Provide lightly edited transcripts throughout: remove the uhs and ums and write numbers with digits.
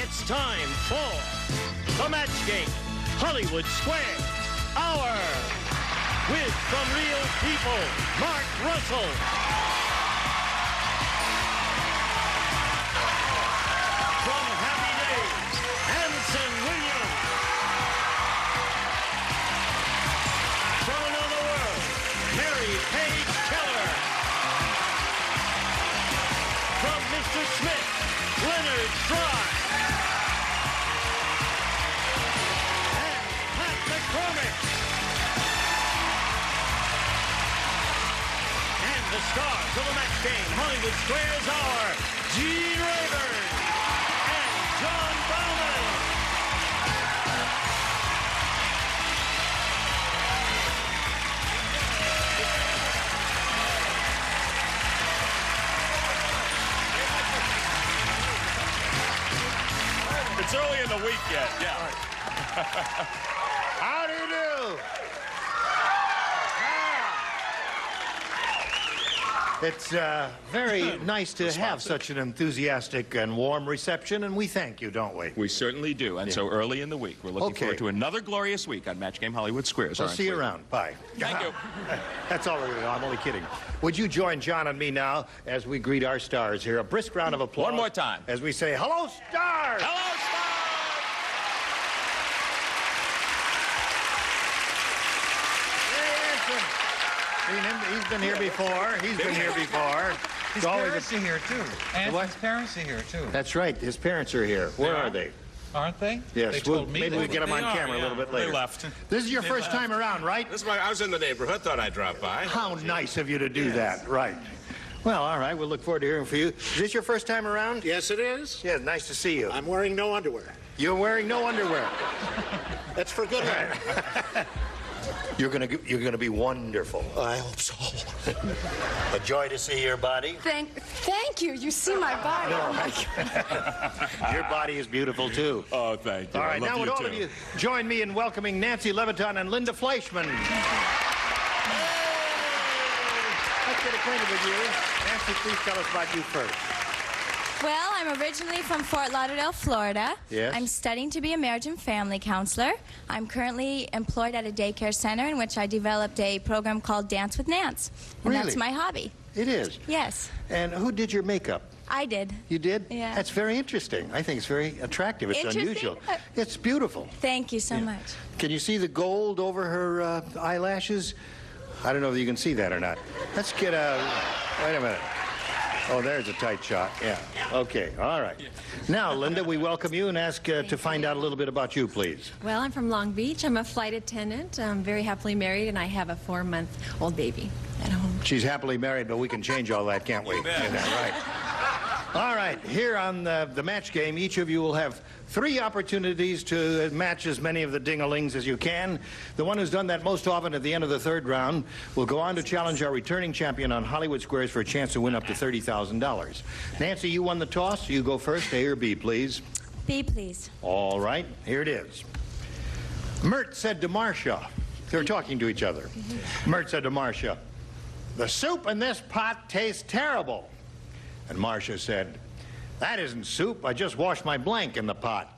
it's time for the match game, Hollywood Squares Hour, with From Real People, Mark Russell. From Happy Days, Anson Williams. From Another World, Mary Page Keller. From Mr. Smith, Leonard Fry. And Pat McCormick. And the stars of the match game, Hollywood Squares, are Gene Rayburn and John Bowman. It's early in the week yet, yeah. How do you do? It's very nice to have such an enthusiastic and warm reception, and we thank you, don't we? We certainly do, and so early in the week, we're looking forward to another glorious week on Match Game Hollywood Squares. I'll see you around. Bye. Thank you. That's all we're going to do. I'm only kidding. Would you join John and me now as we greet our stars here? A brisk round of applause. One more time. As we say, hello, stars! Hello, stars! He's been here before. He's been here before. His parents are here, too. Anthony's parents are here, too. That's right. His parents are here. Where are they? Aren't they? Yes. They told me maybe they we get them on camera a little bit later. They left. This is your first time around, right? I was in the neighborhood, thought I'd drop by. How nice of you to do that. Right. Well, all right. We'll look forward to hearing from you. Is this your first time around? Yes, it is. Yeah, nice to see you. I'm wearing no underwear. You're wearing no underwear. That's for good health. You're gonna be wonderful. I hope so. A joy to see your body. Thank you. You see my body. Your body is beautiful too. Oh, thank you. All right, I love now would all too. of you join me in welcoming Nancy Leviton and Linda Fleischman. Let's get acquainted with you. Nancy, please tell us about you first. Well, I'm originally from Fort Lauderdale, Florida. Yes. I'm studying to be a marriage and family counselor. I'm currently employed at a daycare center in which I developed a program called Dance with Nance. And Really? that's my hobby. It is. Yes, And who did your makeup? I did. You did? Yeah. That's very interesting. I think it's very attractive. It's Interesting? unusual. It's beautiful. Thank you so much. Can you see the gold over her eyelashes? I don't know if you can see that or not. Let's get a... Wait a minute. Oh, there's a tight shot. Yeah. Okay. All right. Now, Linda, we welcome you and ask to find out a little bit about you, please. Well, I'm from Long Beach. I'm a flight attendant. I'm very happily married, and I have a 4-month-old baby at home. She's happily married, but we can change all that, can't we? Isn't that right? All right. Here on the match game, each of you will have 3 opportunities to match as many of the ding-a-lings as you can. The one who's done that most often at the end of the 3rd round will go on to challenge our returning champion on Hollywood Squares for a chance to win up to $30,000. Nancy, you won the toss. You go first. A or B, please. B, please. All right. Here it is. Mert said to Marcia, they were talking to each other. Mert said to Marcia, "The soup in this pot tastes terrible." And Marcia said, "That isn't soup. I just washed my blank in the pot."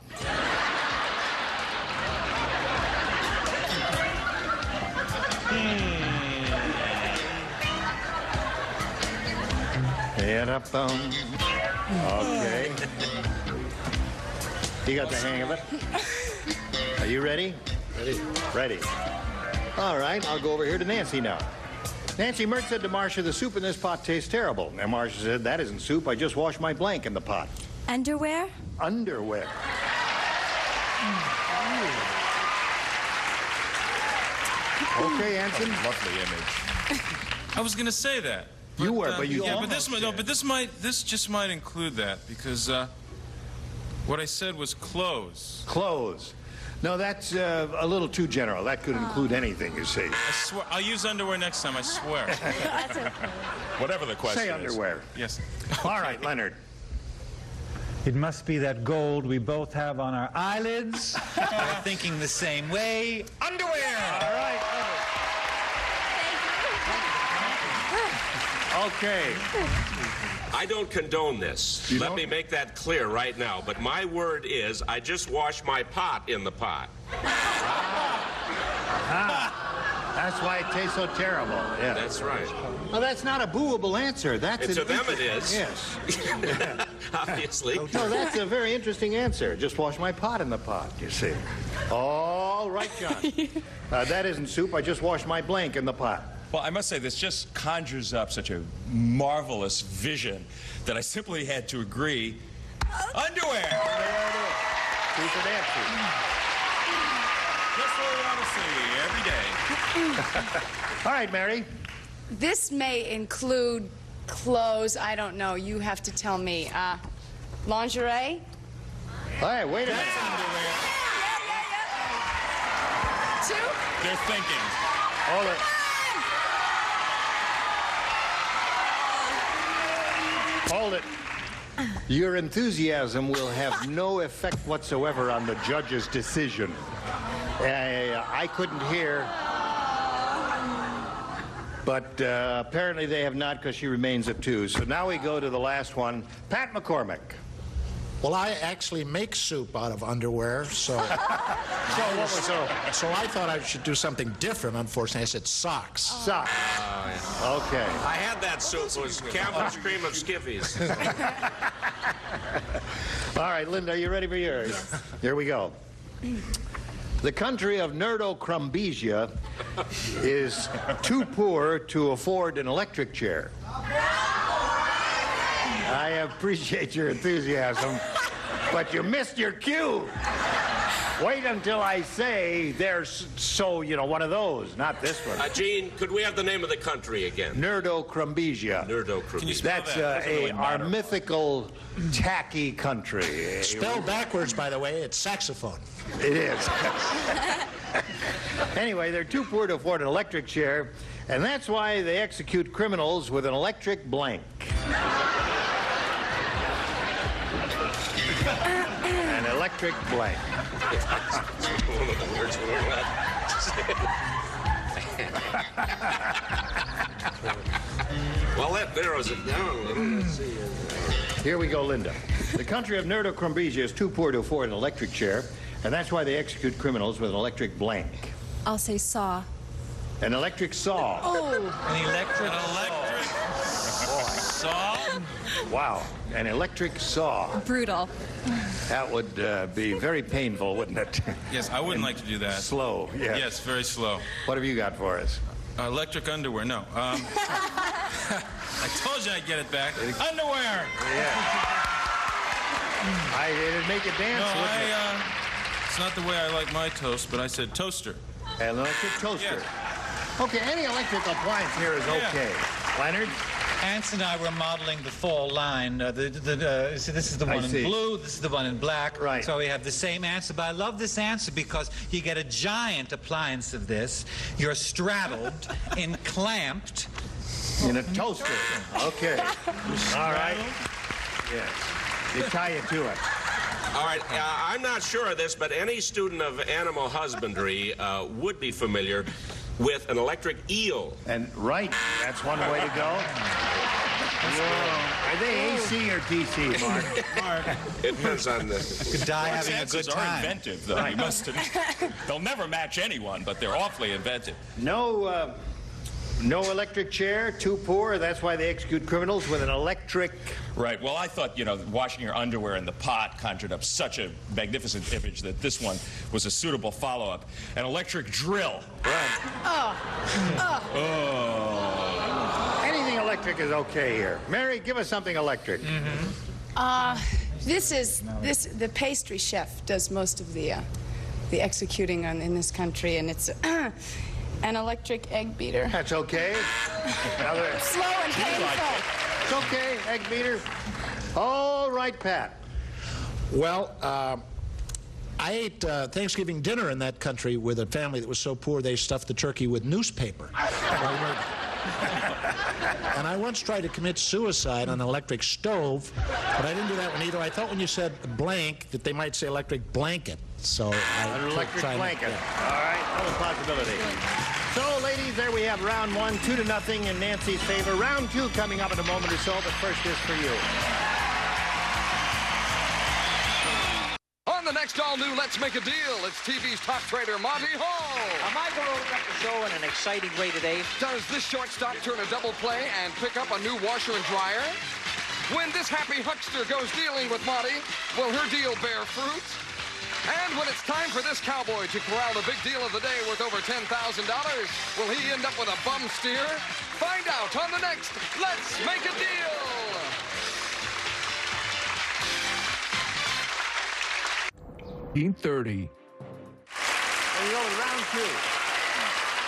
Okay. You got the hang of it? Are you ready? Ready. All right, I'll go over here to Nancy now. Nancy, Mert said to Marcia, "The soup in this pot tastes terrible." And Marcia said, "That isn't soup. I just washed my blank in the pot." Underwear? Underwear. Okay, Anson. Lovely image. I was going to say that. You were, but you yeah, almost but this just might include that because what I said was clothes. Clothes. No, that's a little too general. That could include anything, you see. I swear, I'll use underwear next time. I swear. That's okay. Whatever the question Say is. underwear. Yes. All right, Leonard. It must be that gold we both have on our eyelids. We're thinking the same way. Underwear! All right, Okay. I don't condone this. Let me make that clear right now. But my word is, I just washed my pot in the pot. That's why it tastes so terrible. Yeah. That's right. Well, that's not a booable answer. That's And to them it is. Yes. Obviously. No, that's a very interesting answer. Just wash my pot in the pot, you see. All right, John. That isn't soup. I just washed my blank in the pot. Well, I must say, this just conjures up such a marvelous vision that I simply had to agree. Underwear! Soup and answer. Just what we want to see every day. All right, Mary. This may include clothes. I don't know. You have to tell me. Lingerie? All right, wait a minute. Two? They're thinking. Hold it. Hold it. Your enthusiasm will have no effect whatsoever on the judge's decision. I couldn't hear, but apparently they have not, because she remains at 2. So now we go to the last one. Pat McCormick. Well, I actually make soup out of underwear, so... So I thought I should do something different. Unfortunately, I said socks. Socks. Okay. I had that soup. It was Campbell's cream of skivvies. All right, Linda, are you ready for yours? Yes. Here we go. The country of Nerdocrumbesia is too poor to afford an electric chair. I appreciate your enthusiasm, but you missed your cue. Wait until I say there's one of those, not this one. Gene, could we have the name of the country again? Nerdocrumbesia. Can you spell That's that? our mythical, tacky country. Spelled backwards, by the way, it's saxophone. It is. Anyway, they're too poor to afford an electric chair, and that's why they execute criminals with an electric blank. An electric blank. One of the words we learned that. Well, that narrows it down a little. Let's see. Here we go, Linda. The country of Nerdocrumbesia is too poor to afford an electric chair, and that's why they execute criminals with an electric blank. I'll say saw. An electric saw. Oh. An electric Saw? Wow. An electric saw. Brutal. That would be very painful, wouldn't it? Yes, I wouldn't like to do that. Slow, yes. Yes, very slow. What have you got for us? Electric underwear, no. I told you I'd get it back. Underwear! It'd make you dance, No, wouldn't it? it's not the way I like my toast, but I said toaster. An electric toaster. Yes. Okay, any electric appliance here is okay. Leonard? Ants and I were modeling the fall line. So this is the one in blue, this is the one in black. Right. So we have the same answer. But I love this answer because you get a giant appliance of this. You're straddled, enclamped. In a toaster. Okay. All right. Yes. They tie you to it. All right, I'm not sure of this, but any student of animal husbandry would be familiar with an electric eel. And right, that's one way to go. Are they AC or DC, Mark? It depends on the... Could die having a Chances good are time. inventive, though. You must admit. They'll never match anyone, but they're awfully inventive. No electric chair, too poor. That's why they execute criminals with an electric... Right. Well, I thought, washing your underwear in the pot conjured up such a magnificent image that this one was a suitable follow-up. An electric drill. Right. Anything electric is okay here. Mary, give us something electric. The pastry chef does most of the executing in this country, and it's an electric egg beater. That's okay. Slow and painful. It's okay, egg beater. All right, Pat. Well, I ate Thanksgiving dinner in that country with a family that was so poor they stuffed the turkey with newspaper. And I once tried to commit suicide on an electric stove, but I didn't do that one either. I thought when you said blank that they might say electric blanket. So An electric blanket. All right, another possibility. So, ladies ladies, there we have round one, 2-0 in Nancy's favor. Round two coming up in a moment or so, but first is for you. On the next all-new Let's Make a Deal, it's TV's top trader, Monty Hall. Michael opened up the show in an exciting way today. Does this shortstop turn a double play and pick up a new washer and dryer? When this happy huckster goes dealing with Monty, will her deal bear fruit? And when it's time for this cowboy to corral the big deal of the day worth over $10,000, will he end up with a bum steer? Find out on the next Let's Make a Deal. 1930. And we go to round two.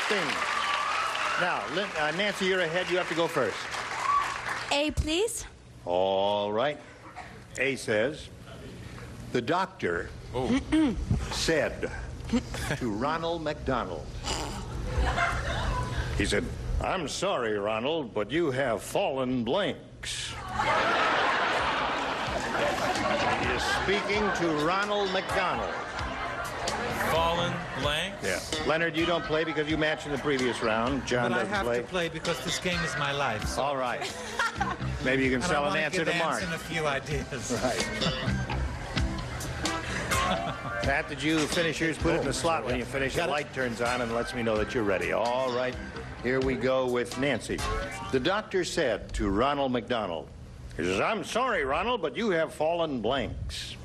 Sing. Now, Nancy, you're ahead. You have to go first. A, please. All right. A says, the doctor said to Ronald McDonald, he said, I'm sorry, Ronald, but you have fallen blanks. He is speaking to Ronald McDonald. Fallen blank? Yeah. Leonard, you don't play because you matched in the previous round. John But I doesn't have play. to play because this game is my life. So. All right. Maybe you can sell an answer to Mark. And a few ideas. Right. Pat, did you finish yours? Put it in the slot when you finish. The light turns on and lets me know that you're ready. All right. Here we go with Nancy. The doctor said to Ronald McDonald, he says, I'm sorry, Ronald, but you have fallen blanks.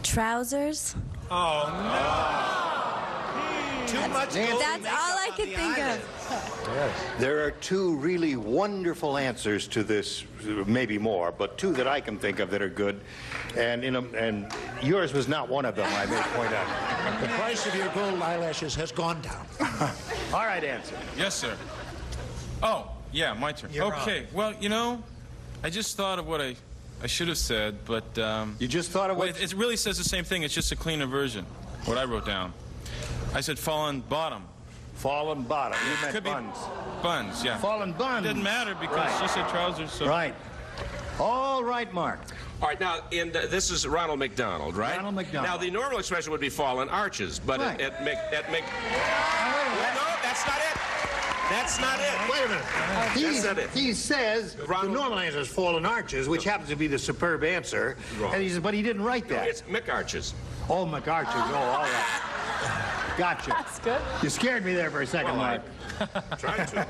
Trousers. Oh, no. Too much. That's all I could think of. Yes. There are two really wonderful answers to this, maybe more, but two that I can think of that are good. And yours was not one of them, I may point out. The price of your gold eyelashes has gone down. All right, answer. Yes, sir. Oh, yeah, my turn. You're okay, on. well, you know, I just thought of what I should have said, but... you just thought of what... It really says the same thing. It's just a cleaner version, what I wrote down. I said fallen bottom. Fallen bottom. You meant Could be buns. Buns, yeah. Fallen buns. It didn't matter because Right. she said trousers, so... Right. All right, Mark. All right, now, this is Ronald McDonald, right? Ronald McDonald. Now, the normal expression would be fallen arches, but Right. no, that's not it. That's not it. Wait a minute. That's not it. He says the normal answer is fallen arches, which happens to be the superb answer. Wrong. And he says, but he didn't write that. It's McArches. Oh, McArches. Oh, all right. Gotcha. That's good. You scared me there for a second, Mark. Trying to.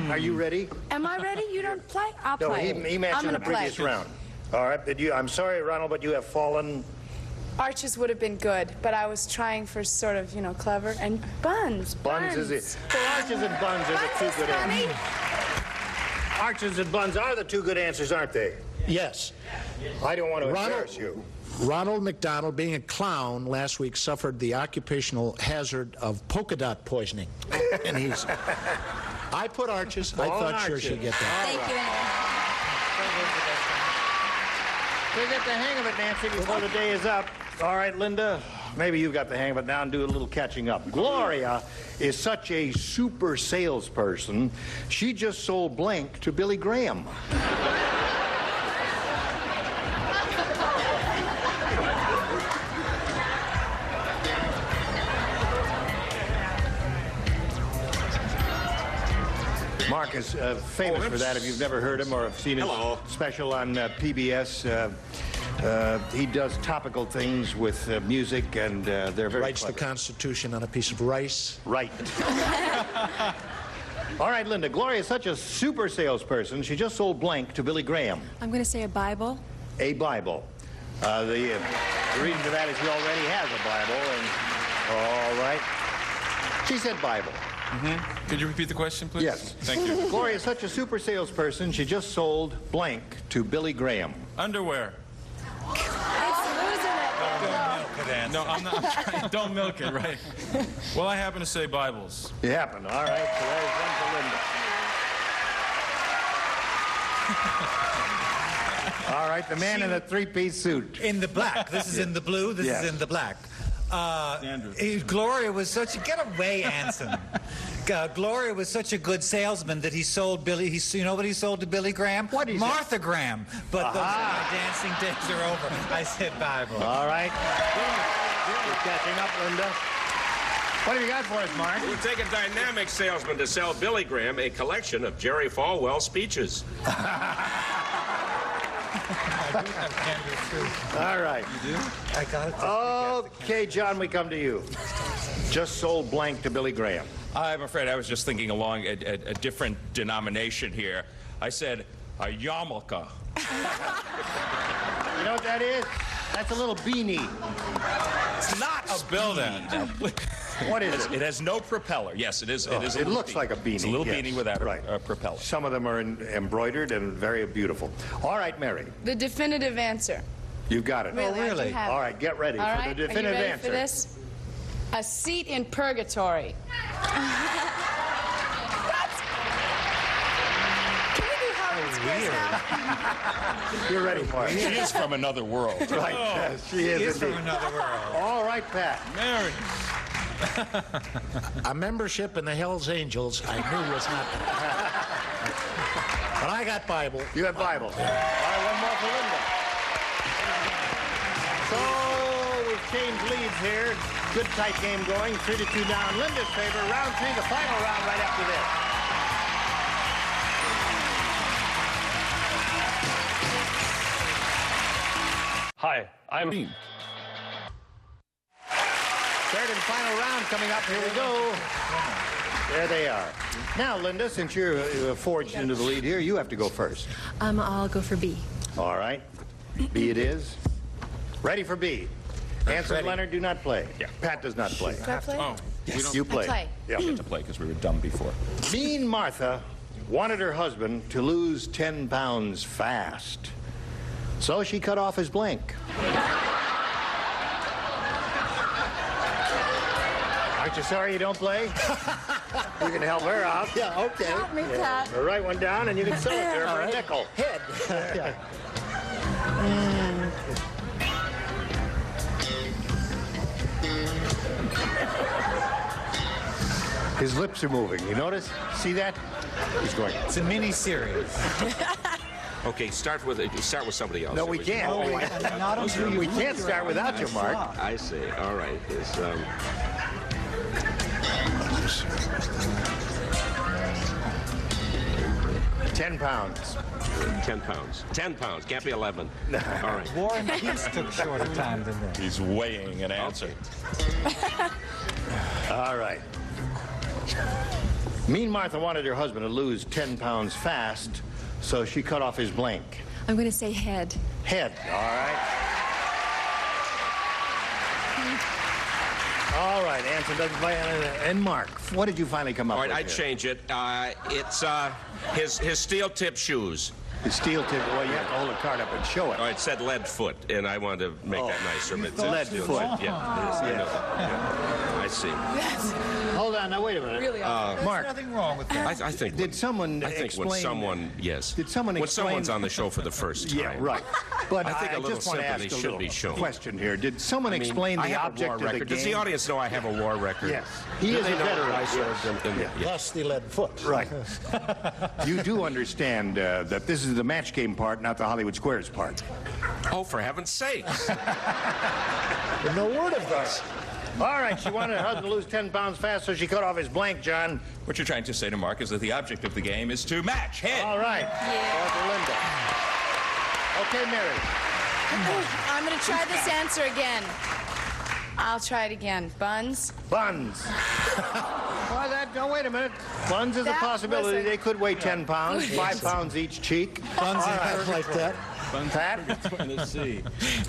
Are you ready? Am I ready? You don't play? I'll No, play. he matched I'm in the gonna play. previous round. All right. I'm sorry, Ronald, but you have fallen. Arches would have been good, but I was trying for sort of, clever. And buns. Buns is it? Well, arches and buns are the two good answers. Arches and buns are the two good answers, aren't they? Yes. I don't want to embarrass you. Ronald McDonald, being a clown, last week suffered the occupational hazard of polka dot poisoning. And I put arches. I thought sure she'd get that. Thank you. We'll get the hang of it, Nancy, before the day is up. All right, Linda, maybe you've got the hang of it now and do a little catching up. Gloria is such a super salesperson, she just sold blank to Billy Graham. Mark is famous for that. If you've never heard him or have seen his special on PBS, he does topical things with music, and they're very Writes clever. the Constitution on a piece of rice. Right. All right, Linda. Gloria is such a super salesperson. She just sold blank to Billy Graham. I'm going to say a Bible. A Bible. The reason for that is he already has a Bible. And all right. She said Bible. Mm-hmm. Could you repeat the question, please? Yes. Thank you. Gloria is such a super salesperson. She just sold blank to Billy Graham. Underwear. It's losing it. No, I'm not. Don't milk it, right? Well, I happen to say Bibles. You happen. All right. So there's one for Linda. All right. The man in the three-piece suit. In the black. This is in the blue. This Yes. is in the black. Gloria was such a... Get away, Anson. Gloria was such a good salesman that he sold Billy... you know what he sold to Billy Graham? What is Martha Graham. But those dancing days are over. I said Bible. All right. You're catching up, Linda. What have you got for us, Mark? It would take a dynamic salesman to sell Billy Graham a collection of Jerry Falwell speeches. All right. You do? I got it. Okay, John, we come to you. Just sold blank to Billy Graham. I'm afraid I was just thinking along a different denomination here. I said a yarmulke. You know what that is? That's a little beanie. It's not a beanie. What is it? It has no propeller. Yes, it is. It looks like a beanie. It's a little yes. beanie without right. a propeller. Some of them are embroidered and very beautiful. All right, Mary. The definitive answer. You've got it. Really? I do have it. All right, get ready for the definitive Are you ready answer. for this? A seat in purgatory. You're ready for it. She is from another world. Right. Oh, she is from indeed. another world. All right, Pat. Mary. A membership in the Hells Angels I knew was not. But I got Bible. You have Bible. All right, one more for Linda. So we've changed leads here. Good tight game going. 3-2 down. Linda's favor. Round 3, the final round right after this. Hi, I'm Third and final round coming up. Here we go. There they are. Now, Linda, since you're forged into the lead here, you have to go first. I'll go for B. All right. B it is. Ready for B. Answer, Leonard, do not play. Yeah. Pat does not play. Do I play? Oh, Yes. You play. I play. Yeah. we have to play because we were dumb before. Mean Martha wanted her husband to lose 10 pounds fast. So she cut off his blank. Aren't you sorry you don't play? You can help her out. Yeah, okay. Help me, Pat. Write one down and you can sell it there for a nickel. Head. Yeah. His lips are moving. You notice? See that? He's going. It's a mini series. Okay, start with somebody else. No, we can't. Not until you We can't start without you, Mark. I see. All right. It's, 10 pounds. 10 pounds. 10 pounds. Can't be 11. All right. War and Peace took shorter time than this. He's weighing an answer. All right. Mean Martha wanted her husband to lose 10 pounds fast, so she cut off his blank. I'm going to say head. Head. All right. All right. Answer doesn't play. And Mark, what did you finally come up All right, with? I'd change it. It's his steel-tip shoes. The steel tip. Well, you have to hold the card up and show it. Oh, it said lead foot, and I wanted to make that nicer. But it said Lead steel foot. tip. Yeah, it is. I know that. Yeah. I see. Hold on. Now, wait a minute. Really awesome. Mark, Nothing wrong with that. I think. did someone I think explain... when someone, yes. Did someone when explain... someone's on the show for the first time. Yeah, right. But I think a little just want to ask sympathy a should little be shown. question here. Did someone explain I the have object a war of the record. game? Does the audience know I have a war record? Yes. He Do is they a know veteran. that I served in Yeah. Thus the lead foot. Right. You do understand that this is the match game part, not the Hollywood Squares part. Oh, for heaven's sakes. No word of this. All right, she wanted her husband to lose 10 pounds fast, so she cut off his blank, John. What you're trying to say to Mark is that the object of the game is to match head. All right. Yeah. For Linda. Okay, Mary. I'm going to try this answer again. I'll try it again. Buns. Buns. Why that? No, wait a minute. Buns is That a possibility. was a- They could weigh 10 pounds, 5 pounds each cheek. Buns like that. Pat?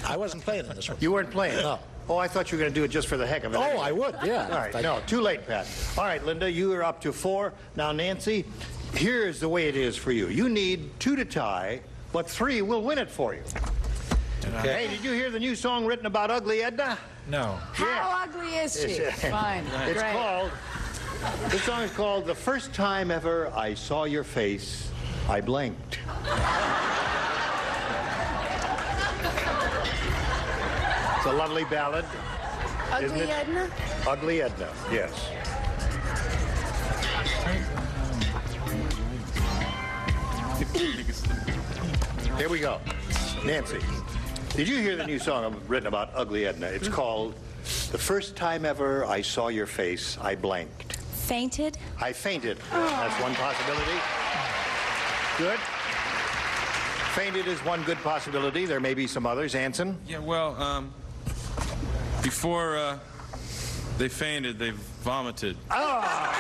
I wasn't playing in this one. You weren't playing? No. Oh, I thought you were going to do it just for the heck of it. Oh, I would, yeah. All right, no, too late, Pat. All right, Linda, you are up to 4. Now, Nancy, here's the way it is for you. You need 2 to tie, but 3 will win it for you. Okay. Hey, did you hear the new song written about Ugly Edna? No. How ugly is she? Fine. It's Great. called, this song is called The First Time Ever I Saw Your Face, I Blinked. It's a lovely ballad. Isn't Ugly it? Edna? Ugly Edna, yes. Here we go. Nancy, did you hear the new song written about Ugly Edna? It's called The first time ever I saw your face, I blanked. Fainted? I fainted. That's one possibility. Good. Fainted is one good possibility. There may be some others. Anson? Yeah, well, before they fainted, they vomited. I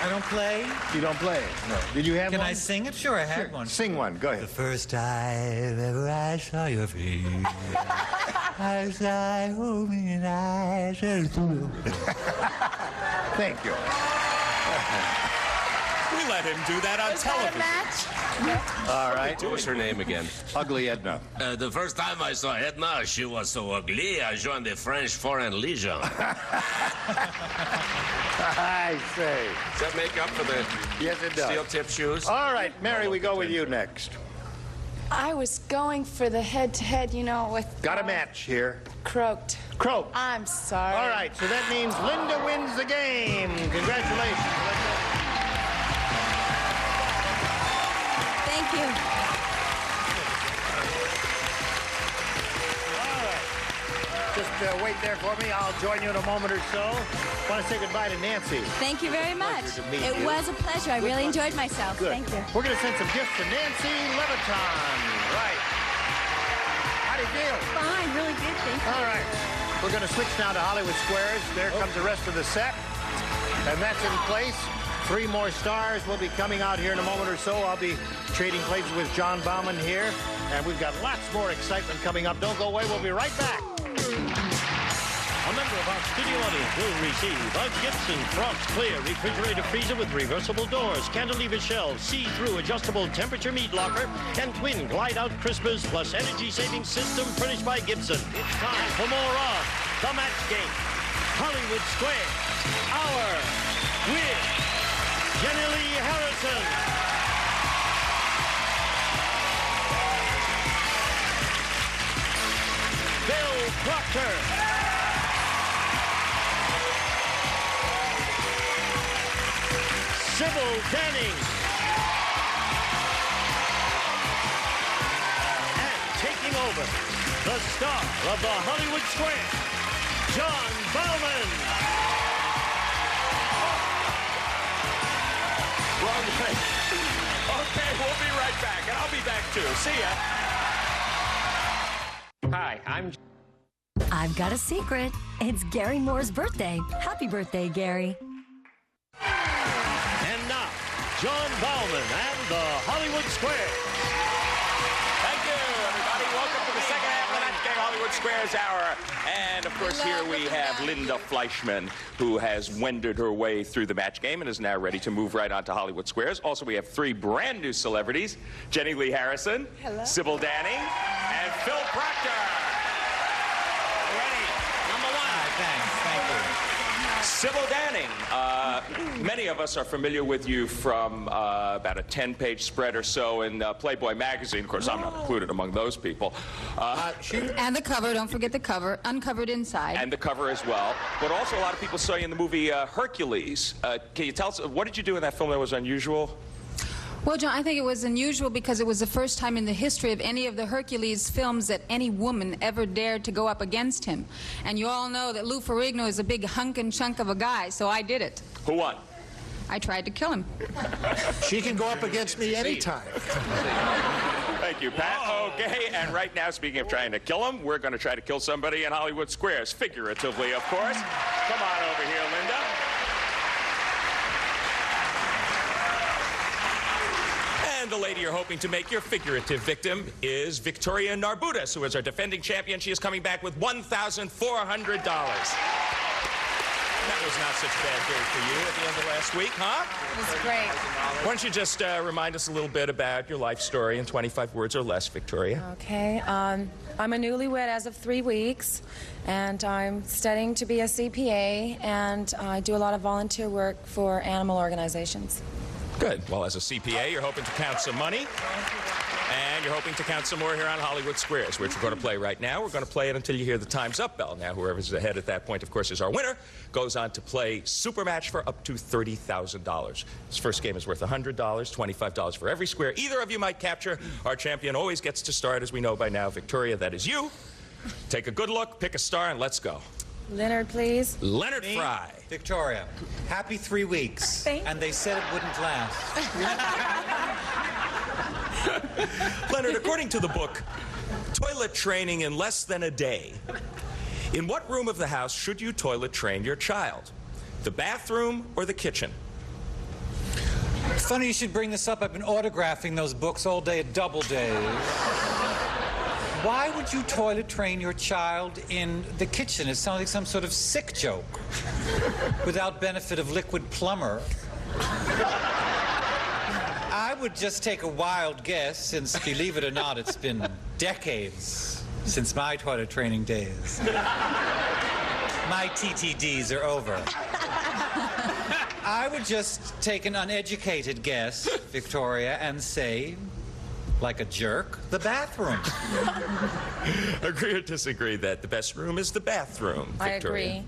don't play. You don't play? No. Did you have Can one? I sing it? Sure, I had one. Sing one. Go ahead. The first time ever I saw your face, I saw you and I said, Thank you. We let him do that on television. All right. What was her name again? Ugly Edna. The first time I saw Edna, she was so ugly, I joined the French Foreign Legion. I say. Does that make up for the Yes, it does. steel-tip shoes? All right, Mary, we go with you next. I was going for the head-to-head, you know, with... Got a match here. Croaked. Croaked. I'm sorry. All right, so that means Linda wins the game. Congratulations, Linda. Thank you. All right. Just wait there for me. I'll join you in a moment or so. Want to say goodbye to Nancy. Thank you very much. Pleasure to meet It you. was a pleasure. I really enjoyed myself. Good. Thank you. We're going to send some gifts to Nancy Leviton. Right. How do you feel? Fine. Really good. Thank you. All right. We're going to switch now to Hollywood Squares. There comes the rest of the set. And that's in place. 3 more stars will be coming out here in a moment or so. I'll be trading places with John Bauman here. And we've got lots more excitement coming up. Don't go away. We'll be right back. A member of our studio audience will receive a Gibson Frost Clear refrigerator freezer with reversible doors, cantilever shelves, see-through adjustable temperature meat locker, and twin glide-out crispers plus energy-saving system furnished by Gibson. It's time for more of The Match Game. Hollywood Square. Hour with Jenny Lee Harrison. Bill Proctor. Sybil Danning. And taking over, the star of the Hollywood Square, John Bauman. Okay, we'll be right back, and I'll be back too. See ya. Hi, I've got a secret. It's Gary Moore's birthday. Happy birthday, Gary. And now, John Bauman and the Hollywood Square. Thank you, everybody. Welcome to the second half of the Match Game Hollywood Squares Hour. And, of course, here we have Linda Fleischman, who has wended her way through the match game and is now ready to move right on to Hollywood Squares. Also, we have 3 brand new celebrities, Jenny Lee Harrison, Sybil Danning, and Phil Proctor. Ready? Number 1. Thanks. Thank you. Sybil Danning. Many of us are familiar with you from about a 10-page spread or so in Playboy magazine. Of course, I'm not included among those people. And the cover, don't forget the cover, uncovered inside. And the cover as well. But also a lot of people saw you in the movie Hercules. Can you tell us, what did you do in that film that was unusual? Well, John, I think it was unusual because it was the first time in the history of any of the Hercules films that any woman ever dared to go up against him. And you all know that Lou Ferrigno is a big hunk and chunk of a guy, so I did it. Who won? I tried to kill him. She can go up against me anytime. Thank you, Pat. Okay, and right now, speaking of trying to kill him, we're going to try to kill somebody in Hollywood Squares, figuratively, of course. Come on over here, Linda. And the lady you're hoping to make your figurative victim is Victoria Narbudas, who is our defending champion. She is coming back with $1,400. That was not such a bad day for you at the end of last week, huh? It was great. Why don't you just remind us a little bit about your life story in 25 words or less, Victoria? Okay. I'm a newlywed as of 3 weeks, and I'm studying to be a CPA, and I do a lot of volunteer work for animal organizations. Good. Well, as a CPA, you're hoping to count some money. And you're hoping to count some more here on Hollywood Squares, which we're going to play right now. We're going to play it until you hear the Time's Up bell. Now, whoever's ahead at that point, of course, is our winner. Goes on to play Super Match for up to $30,000. This first game is worth $100, $25 for every square either of you might capture. Our champion always gets to start, as we know by now. Victoria, that is you. Take a good look, pick a star, and let's go. Leonard, please. Leonard Me? Fry. Victoria, happy 3 weeks. And they said it wouldn't last. Leonard, according to the book, Toilet Training in Less Than a Day, in what room of the house should you toilet train your child? The bathroom or the kitchen? Funny you should bring this up. I've been autographing those books all day at Doubleday. Why would you toilet train your child in the kitchen? It sounds like some sort of sick joke. Without benefit of liquid plumber. I would just take a wild guess, since, believe it or not, it's been decades since my toilet training days. My TTDs are over. I would just take an uneducated guess, Victoria, and say, like a jerk, the bathroom. Agree or disagree that the best room is the bathroom, Victoria? I agree.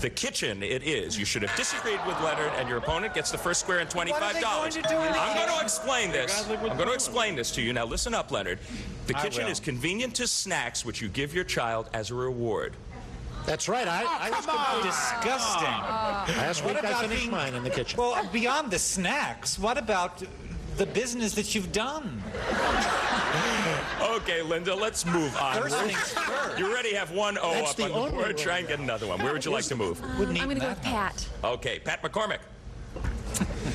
The kitchen, it is. You should have disagreed with Leonard, and your opponent gets the first square and $25. What are they going to do in the I'm going to kitchen? explain this. I'm going to explain this to you. Now listen up, Leonard. The I kitchen will. is convenient to snacks, which you give your child as a reward. That's right. I was Disgusting. Last week I finished mine in the kitchen. Well, beyond the snacks, what about the business that you've done? Okay, Linda, let's move on. First things first. You already have 1-0 That's up the on the only board. one. Try and get another one. Where would you like to move? I'm going to go with Pat. Okay, Pat McCormick.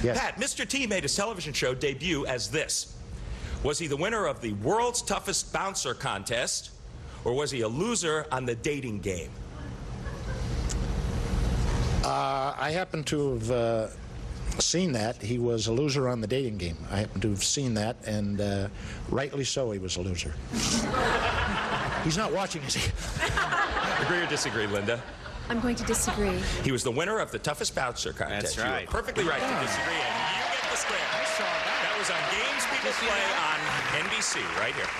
Yes. Pat, Mr. T made his television show debut as this. Was he the winner of the World's Toughest Bouncer contest, or was he a loser on the dating game? I happen to have seen that. He was a loser on the dating game. I happen to have seen that, and rightly so, he was a loser. He's not watching, is he? Agree or disagree, Linda? I'm going to disagree. He was the winner of the Toughest Bouncer contest. That's right. You were perfectly right to disagree, and you get the square. That was on Games People Play on NBC, right here.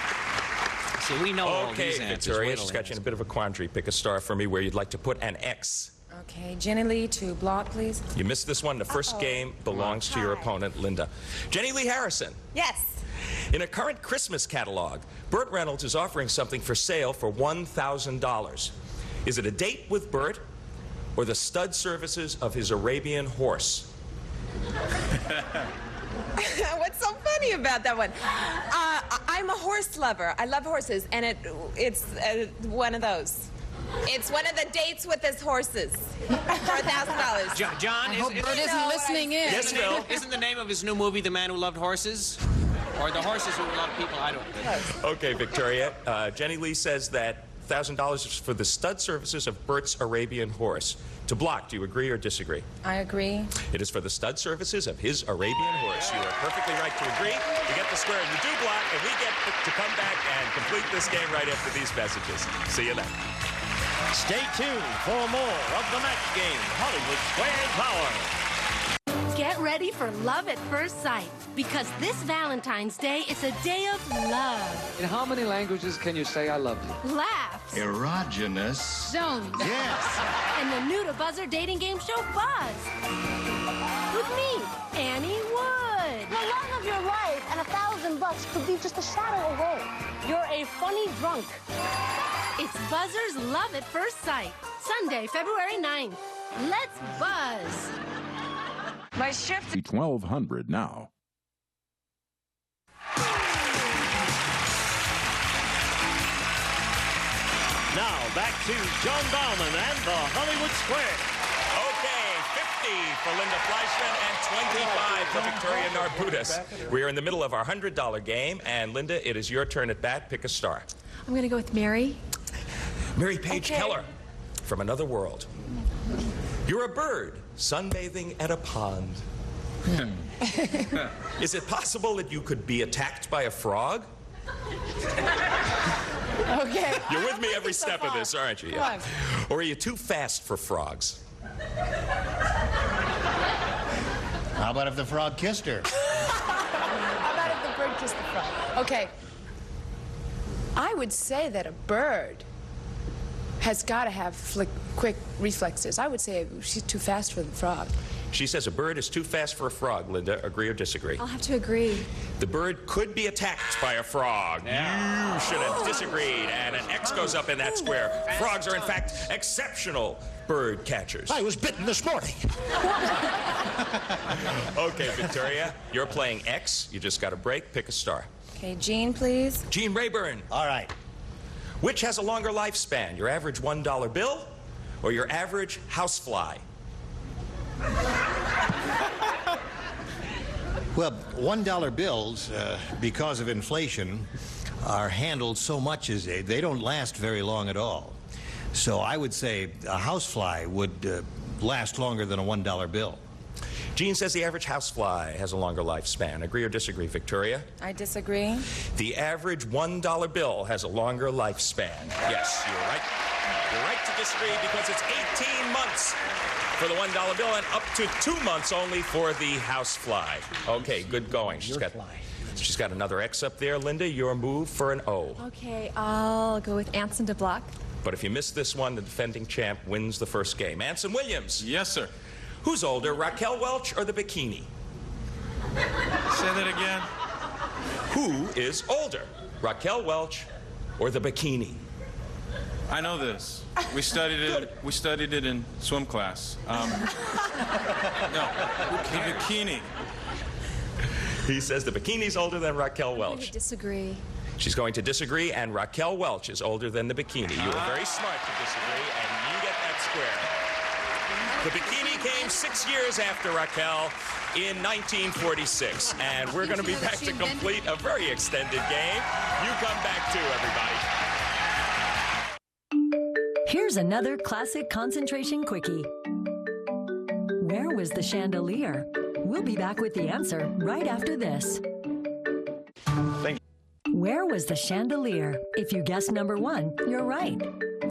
See, we know all Okay, these answers. Victoria, Wait till just got you in a bit of a quandary. Pick a star for me where you'd like to put an X. Okay, Jenny Lee to block, please. You missed this one. The first game belongs to your opponent, Linda. Jenny Lee Harrison. Yes. In a current Christmas catalog, Burt Reynolds is offering something for sale for $1,000. Is it a date with Burt or the stud services of his Arabian horse? What's so funny about that one? I'm a horse lover. I love horses, and it's one of those. It's one of the dates with his horses for $1,000. John, I hope Bert isn't listening in. Yes, Phil. Isn't the name of his new movie The Man Who Loved Horses? Or The Horses Who Loved People? I don't know. Okay, Victoria. Jenny Lee says that $1,000 is for the stud services of Bert's Arabian horse. To block, do you agree or disagree? I agree. It is for the stud services of his Arabian horse. You are perfectly right to agree. You get the square and you do block, and we get to come back and complete this game right after these messages. See you then. Stay tuned for more of the match game, Hollywood Squares Power. Get ready for love at first sight, because this Valentine's Day is a day of love. In how many languages can you say I love you? Laughs. Erogenous. Zones. Yes. And the new to Buzzer dating game show Buzz. With me, Annie Wood. The love of your life and $1,000 could be just a shadow away. You're a funny drunk. It's Buzzer's Love at First Sight, Sunday, February 9th. Let's buzz. My shift. 1200 now. Now back to John Bauman and the Hollywood Square. Okay, 50 for Linda Fleischman and 25 for Victoria Narbutis. We are in the middle of our $100 game, and Linda, it is your turn at bat. Pick a star. I'm going to go with Mary. Mary Page Keller from Another World. You're a bird sunbathing at a pond. Is it possible that you could be attacked by a frog? Okay. You're with me every step of this, aren't you? Come on. Or are you too fast for frogs? How about if the frog kissed her? How about if the bird kissed the frog? Okay. I would say that a bird has got to have quick reflexes. I would say she's too fast for the frog. She says a bird is too fast for a frog. Linda, agree or disagree? I'll have to agree. The bird could be attacked by a frog. You should have disagreed, and an X goes up in that square. Frogs are, in fact, exceptional bird catchers. I was bitten this morning. Okay, Victoria, you're playing X. You just got a break. Pick a star. Okay, Gene, please. Gene Rayburn. All right. Which has a longer lifespan, your average $1 bill or your average housefly? Well, $1 bills, because of inflation, are handled so much as they don't last very long at all. So I would say a housefly would last longer than a $1 bill. Gene says the average housefly has a longer lifespan. Agree or disagree, Victoria? I disagree. The average $1 bill has a longer lifespan. Yes, you're right. You're right to disagree because it's 18 months for the $1 bill and up to 2 months only for the housefly. Okay, good going. She's got another X up there. Linda, your move for an O. Okay, I'll go with Anson de Block. But if you miss this one, the defending champ wins the first game. Anson Williams. Yes, sir. Who's older, Raquel Welch or the bikini? Say that again. Who is older, Raquel Welch or the bikini? I know this. We studied it. We studied it in swim class. No, the bikini. He says the bikini's older than Raquel Welch. I disagree. She's going to disagree, and Raquel Welch is older than the bikini. You were very smart to disagree, and you get that square. The bikini came 6 years after Raquel in 1946, and we're going to be back to complete a very extended game. You come back too, everybody. Here's another classic concentration quickie. Where was the chandelier? We'll be back with the answer right after this. Thank you. Where was the chandelier? If you guessed number 1, you're right.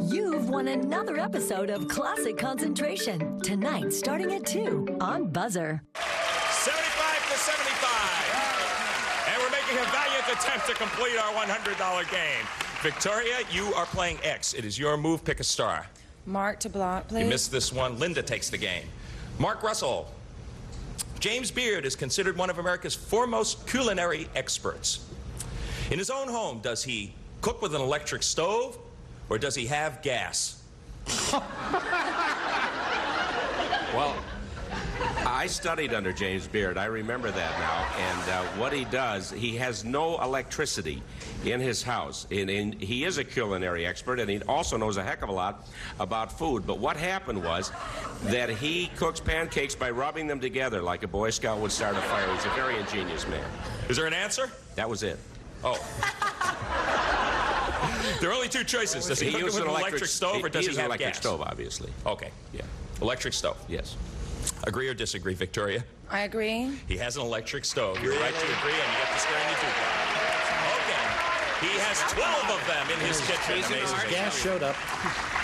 You've won another episode of Classic Concentration. Tonight, starting at 2 on Buzzer. 75 to 75. And we're making a valiant attempt to complete our $100 game. Victoria, you are playing X. It is your move. Pick a star. Mark to Block, please. You missed this one. Linda takes the game. Mark Russell. James Beard is considered one of America's foremost culinary experts. In his own home, does he cook with an electric stove or does he have gas? Well, I studied under James Beard. I remember that now. And what he does, he has no electricity in his house. And he is a culinary expert, and he also knows a heck of a lot about food. But what happened was that he cooks pancakes by rubbing them together like a Boy Scout would start a fire. He's a very ingenious man. Is there an answer? That was it. Oh. There are only 2 choices. Does he cook it with an electric stove or does he have electric gas? stove, obviously. Okay. Yeah. Electric stove. Yes. Agree or disagree, Victoria? I agree. He has an electric stove. You're right to agree, and you get the square and you do. Okay. He has 12 of them in his kitchen. Amazing. Gas showed up.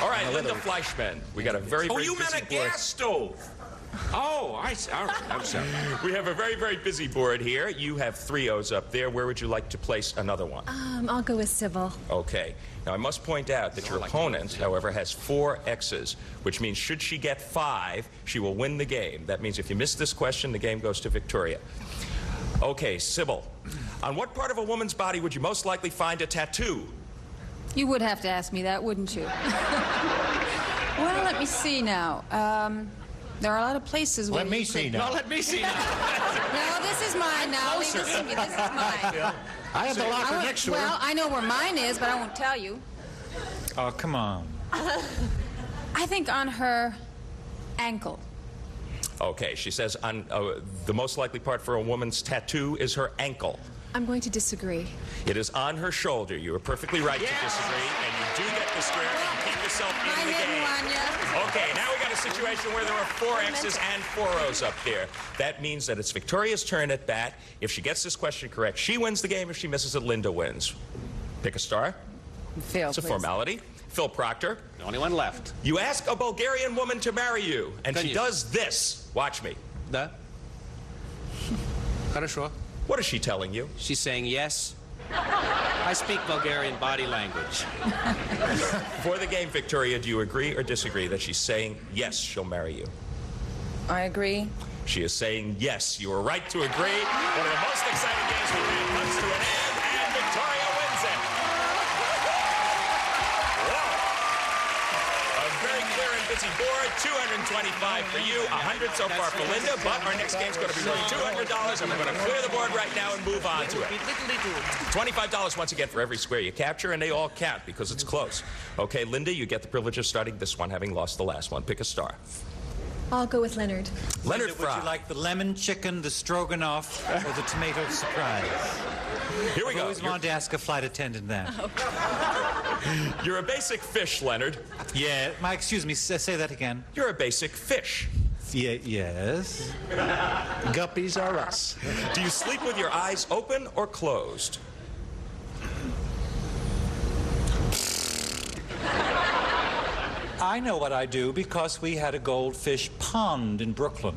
All right, Linda Fleischman. We got a very, very you meant a gas stove. Oh, I see. All right. I'm sorry. We have a very, very busy board here. You have 3 O's up there. Where would you like to place another one? I'll go with Sybil. Okay. Now, I must point out that your opponent, however, has 4 X's, which means should she get 5, she will win the game. That means if you miss this question, the game goes to Victoria. Okay, Sybil, on what part of a woman's body would you most likely find a tattoo? You would have to ask me that, wouldn't you? Well, let me see now. There are a lot of places where Let me see now. No, let me see now. No, this is mine now. Leave this to me. This is mine. I have the locker next to her. Well, I know where mine is, but I won't tell you. Oh, come on. I think on her ankle. Okay, she says on the most likely part for a woman's tattoo is her ankle. I'm going to disagree. It is on her shoulder. You are perfectly right to disagree, and you do get the square and keep yourself in the game. Okay, now we got a situation where there are 4 X's and 4 O's up there. That means that it's Victoria's turn at bat. If she gets this question correct, she wins the game. If she misses it, Linda wins. Pick a star. Phil, it's a formality. Phil Proctor. The only one left. You ask a Bulgarian woman to marry you, and she does this. Watch me. Да. Хорошо. What is she telling you? She's saying yes. I speak Bulgarian body language. For the game, Victoria, do you agree or disagree that she's saying yes, she'll marry you? I agree. She is saying yes. You are right to agree. One of the most exciting games we've had comes to an end, and Victoria wins it. Whoa. A very clear and busy board. $225 for you, $100 so far for Linda, but our next game's going to be worth $200, and we're going to clear the board right now and move on to it. $25 once again for every square you capture, and they all count because it's close. Okay, Linda, you get the privilege of starting this one, having lost the last one. Pick a star. I'll go with Leonard. Leonard Fry. Would you like the lemon chicken, the stroganoff, or the tomato surprise? Here we go. I always wanted to ask a flight attendant that. Oh. You're a basic fish, Leonard. Yeah, excuse me, say that again. You're a basic fish. Yeah, yes. Guppies are us. Do you sleep with your eyes open or closed? I know what I do because we had a goldfish pond in Brooklyn.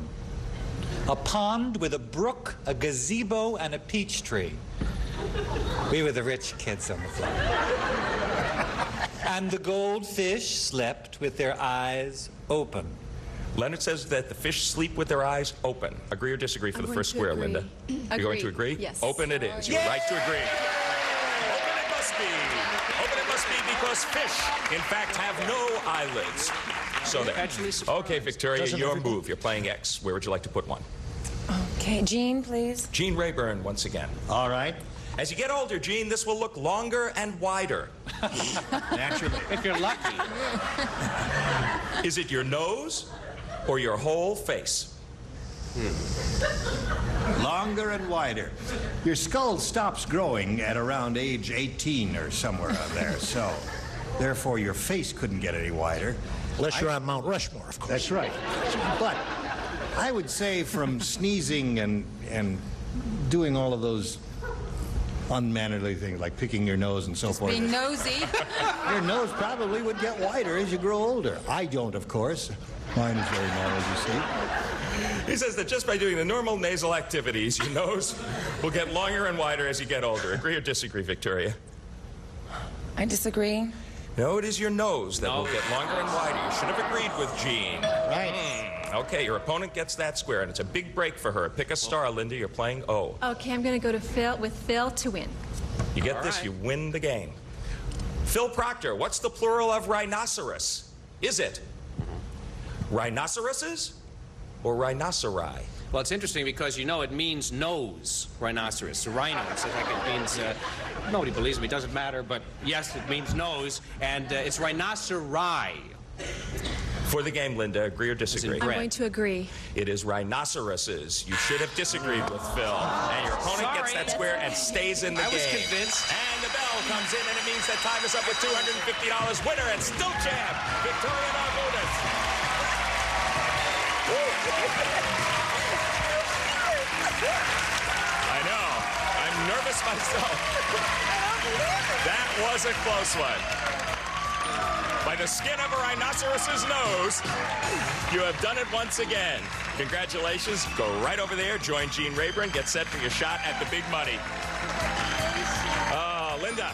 A pond with a brook, a gazebo, and a peach tree. We were the rich kids on the floor. And the goldfish slept with their eyes open. Leonard says that the fish sleep with their eyes open. Agree or disagree for the first square, agree. Linda? You're going to agree? Yes. Open it is. You're right to agree. Open it must be. Open it must be because fish, in fact, have no eyelids. So there. Okay, Victoria, your move. You're playing X. Where would you like to put one? Okay, Gene, please. Gene Rayburn once again. All right. As you get older, Gene, this will look longer and wider. Naturally. If you're lucky. Is it your nose or your whole face? Longer and wider. Your skull stops growing at around age 18 or somewhere out there, so therefore your face couldn't get any wider. Unless you're on Mount Rushmore, of course. That's right. But I would say from sneezing and doing all of those unmannerly things like picking your nose and so forth. Being nosy. Your nose probably would get wider as you grow older. I don't, of course. Mine is very narrow, as you see. He says that just by doing the normal nasal activities, your nose will get longer and wider as you get older. Agree or disagree, Victoria? I disagree. No, it is your nose that will get longer and wider. You should have agreed with Gene. Right. Okay, your opponent gets that square, and it's a big break for her. Pick a star, Linda. You're playing O. Okay, I'm going to go to Phil to win. You get this, you win the game. Phil Proctor, what's the plural of rhinoceros? Is it rhinoceroses or rhinoceri? Well, it's interesting because, you know, it means nose, rhinoceros. Rhino, it's like it means, nobody believes me, it doesn't matter, but yes, it means nose, and it's rhinoceri. For the game, Linda, agree or disagree? I'm going to agree. It is rhinoceroses. You should have disagreed with Phil. And your opponent gets that square and stays in the game. I was convinced. And the bell comes in, and it means that time is up with $250. Winner and still champ, Victoria Narbudas. I know. I'm nervous myself. That was a close one. By the skin of a rhinoceros's nose, you have done it once again. Congratulations. Go right over there, join Gene Rayburn, get set for your shot at the big money. Oh, Linda.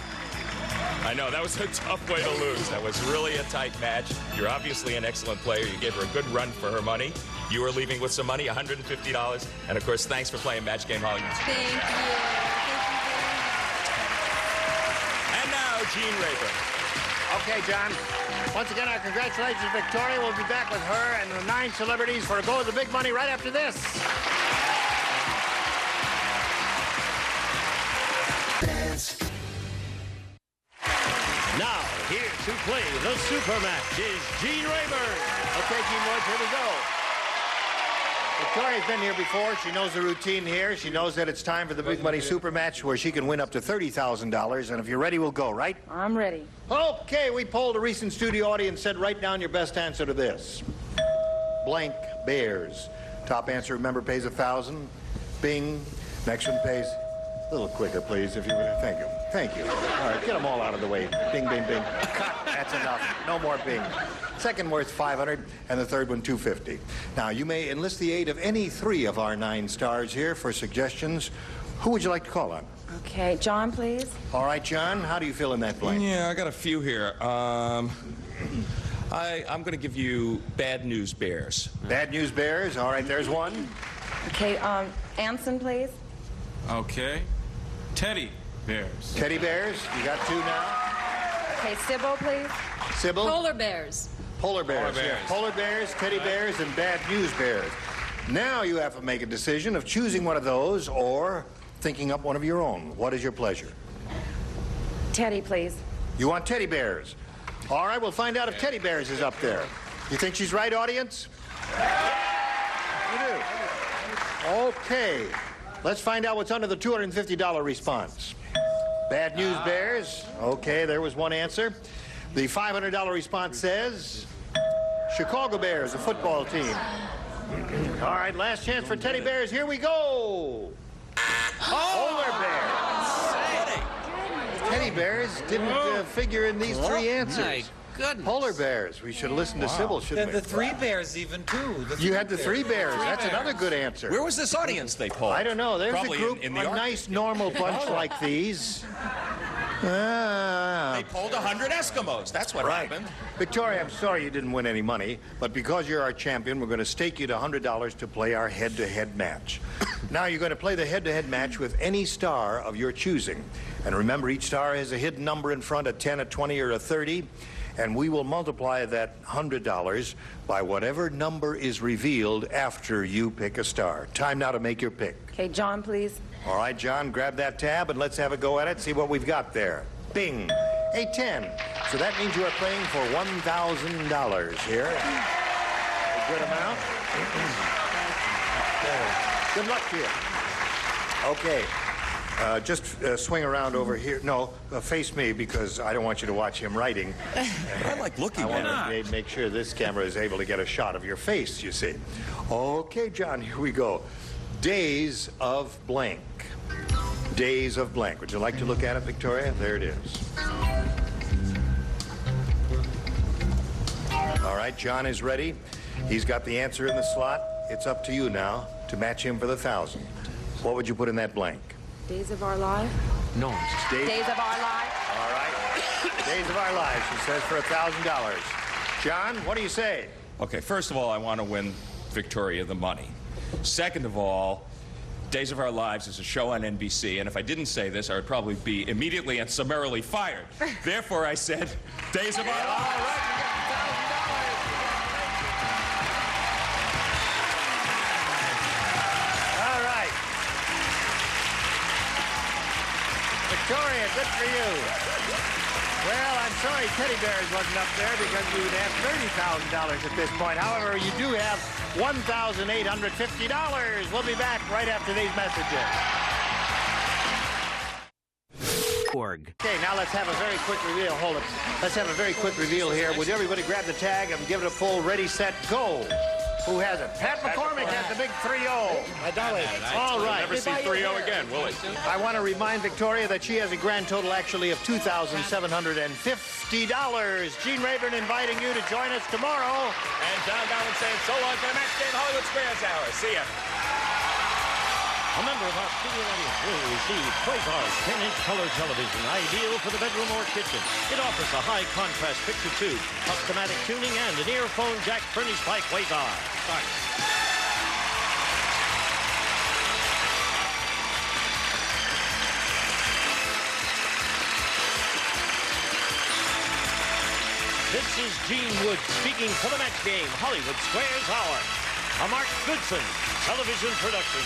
I know, that was a tough way to lose. That was really a tight match. You're obviously an excellent player. You gave her a good run for her money. You are leaving with some money, $150. And, of course, thanks for playing Match Game Hollywood. Thank you. And now, Gene Rayburn. Okay, John. Once again, our congratulations, Victoria. We'll be back with her and the 9 celebrities for a go of the big money right after this. Now, here to play the super match is Gene Rayburn. Okay, Gene Woods, here we go. Victoria's been here before. She knows the routine here. She knows that it's time for the big money super match where she can win up to $30,000. And if you're ready, we'll go, right? I'm ready. Okay, we polled a recent studio audience, said write down your best answer to this. Blank Bears. Top answer, remember, pays $1,000. Bing. Next one pays a little quicker, please, if you would. Thank you. Thank you. All right, get them all out of the way. Bing, bing, bing. Cut. That's enough. No more bing. Second worth $500, and the third one $250. Now, you may enlist the aid of any 3 of our 9 stars here for suggestions. Who would you like to call on? Okay, John, please. All right, John, how do you feel in that blank? Yeah, I got a few here. I'm going to give you Bad News Bears. Bad News Bears. All right, there's one. Okay, Anson, please. Okay. Teddy bears. Teddy Bears. You got two now. Okay, Sybil, please. Sybil. Polar bears. Polar Bears. Polar bears. Yeah. Polar Bears, Teddy Bears, and Bad News Bears. Now you have to make a decision of choosing one of those or thinking up one of your own. What is your pleasure? Teddy, please. You want Teddy Bears. All right, we'll find out if Teddy Bears is up there. You think she's right, audience? You do. Okay. Let's find out what's under the $250 response. Bad News Bears. Okay, there was one answer. The $500 response says Chicago Bears, a football team. All right, last chance for Teddy Bears. Here we go. Polar Bears. Teddy Bears didn't figure in these three answers. My goodness. Polar Bears. We should listen to Sybil, shouldn't we? The three bears even, too. You had the three bears. That's another good answer. Where was this audience they polled? I don't know. There's Probably a group, in the a Arctic. nice, normal bunch like these. They polled 100 Eskimos. That's what happened. Victoria, I'm sorry you didn't win any money, but because you're our champion, we're going to stake you to $100 to play our head-to-head match. Now, you're going to play the head-to-head match with any star of your choosing. And remember, each star has a hidden number in front, a 10, a 20, or a 30. And we will multiply that $100 by whatever number is revealed after you pick a star. Time now to make your pick. Okay, John, please. All right, John, grab that tab and let's have a go at it. See what we've got there. Bing. A 10. So that means you are playing for $1,000 here. A good amount. Good luck to you. Okay. Just swing around over here. No, face me because I don't want you to watch him writing. I like looking at it. I want to make sure this camera is able to get a shot of your face, you see. Okay, John, here we go. Days of blank. Days of blank. Would you like to look at it, Victoria? There it is. All right, John is ready. He's got the answer in the slot. It's up to you now to match him for the 1,000. What would you put in that blank? Days of Our Life. No. Days of Our Life. All right. Days of Our Lives, she says, for $1,000. John, what do you say? Okay, first of all, I want to win Victoria the money. Second of all, Days of Our Lives is a show on NBC, and if I didn't say this, I would probably be immediately and summarily fired. Therefore, I said, Days of Our Lives. All right, you got $1,000. All right. Victoria, good for you. Well, I'm sorry Teddy Bears wasn't up there because you would have $30,000 at this point. However, you do have $1,850. We'll be back right after these messages. Okay, now let's have a very quick reveal. Hold it. Let's have a very quick reveal here. Would everybody grab the tag and give it a full ready, set, go? Who has it? Pat McCormick has the big 3-0. All right. Never see 3-0 again, will he? I want to remind Victoria that she has a grand total actually of $2,750. Gene Rayburn inviting you to join us tomorrow. And John Dowland saying so long for the Match Game Hollywood Squares Hour. See ya. A member of our studio audience will receive Quasar's 10-inch color television, ideal for the bedroom or kitchen. It offers a high-contrast picture tube, automatic tuning, and an earphone jack furnished by Quasar. This is Gene Wood speaking for the Match Game Hollywood Squares Hour, a Mark Goodson television production.